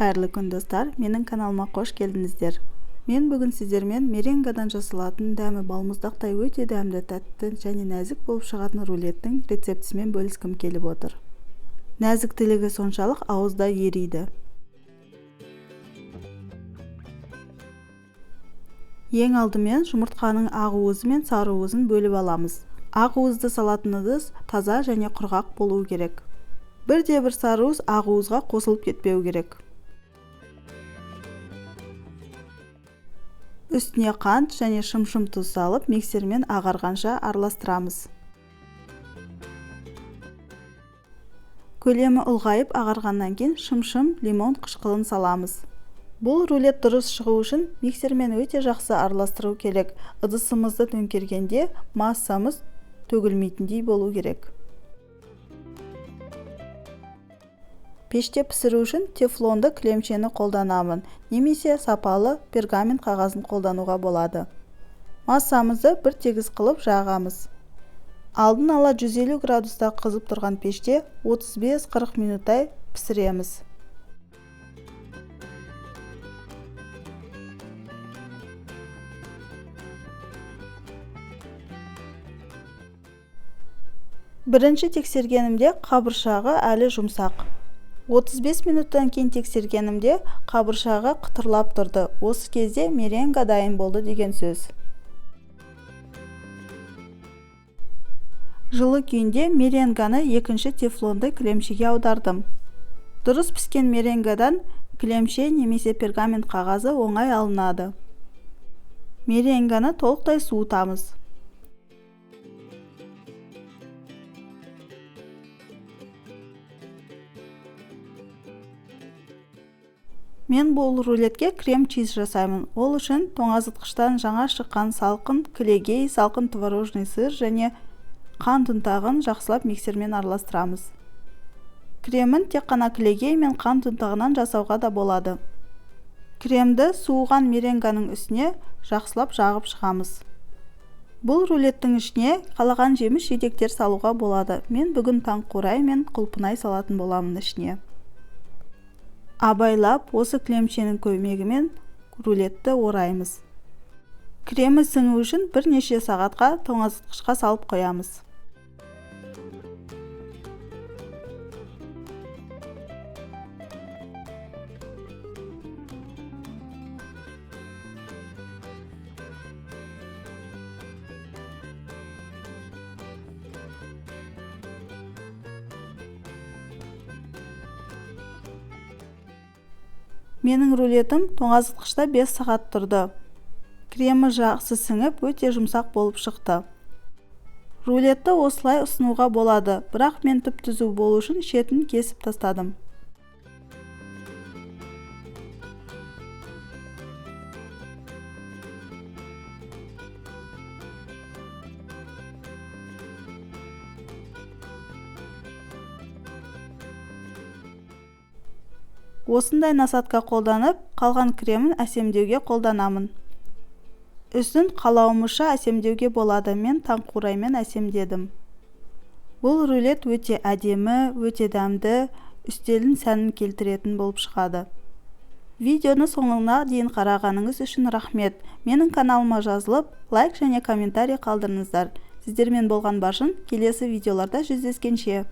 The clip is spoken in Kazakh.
Қайырлы күн достар, менің каналыма қош келдіңіздер. Мен бүгін сіздермен меренгадан жасалатын дәмі балмұздақтай өте дәмді, тәтті және нәзік болып шығатын рулеттің рецептісімен бөліскім келіп отыр. Нәзіктілігі соншалық ауызда ериді. Ең алдымен жұмыртқаның ақ уызы мен сары уызын бөліп аламыз. Ақ уызды салатын ыдыс таза және құрғақ болуы керек. Бірде-бір сары уыз ақ уызға қосылып кетпеу керек. Үстіне қант және шым-шым тұз салып, миксермен ағарғанша араластырамыз. Көлемі ұлғайып ағарғаннан кейін шым-шым лимон қышқылын саламыз. Бұл рулет дұрыс шығу үшін миксермен өте жақсы араластыру керек. Ыдысымызды төңкергенде массамыз төгілмейтіндей болу керек. Пеште пісіру үшін тефлонды кілемшені қолданамын, немесе сапалы пергамент қағазын қолдануға болады. Массамызды бір тегіс қылып жағамыз. Алдын ала 150 градуста қызып тұрған пеште 35-40 минуттай пісіреміз. Бірінші тексергенімде қабыршағы әлі жұмсақ. 35 минуттан кейін тексергенімде қабыршағы қытырлап тұрды. Осы кезде меренга дайын болды деген сөз. Жылы күйінде меренганы екінші тефлонды кілемшеге аудардым. Дұрыс піскен меренгадан кілемше немесе пергамент қағазы оңай алынады. Меренганы толықтай суытамыз. Мен бұл рулетке крем-чиз жасаймын. Ол үшін тоңазытқыштан жаңа шыққан салқын кілегей, салқын творожный сыр және қант ұнтағын жақсылап миксермен араластырамыз. Кремін тек қана кілегей мен қант ұнтағынан жасауға да болады. Кремді суыған меренганың үстіне жақсылап жағып шығамыз. Бұл рулеттің ішіне қалаған жеміс-жидектер салуға болады. Мен бүгін таңқурай мен құлпынай салатын боламын ішіне. Абайлап, осы кілемшенің көмегімен рулетті ораймыз. Кремі сіңу үшін бірнеше сағатқа тоңазытқышқа салып қоямыз. Менің рулетім тоңазытқышта 5 сағат тұрды. Кремі жақсы сіңіп, өте жұмсақ болып шықты. Рулетті осылай ұсынуға болады, бірақ мен түп-түзу болу үшін шетін кесіп тастадым. Осындай насатка қолданып, қалған кремін әсемдеуге қолданамын. Үстін қалауымызша әсемдеуге болады, мен таңқураймен әсемдедім. Бұл рулет өте әдемі, өте дәмді, үстелдің сәнін келтіретін болып шығады. Видеоны соңына дейін қарағаныңыз үшін рахмет. Менің каналыма жазылып, лайк және комментарий қалдырыңыздар. Сіздермен болған башын келесі видеоларда жүздескенше.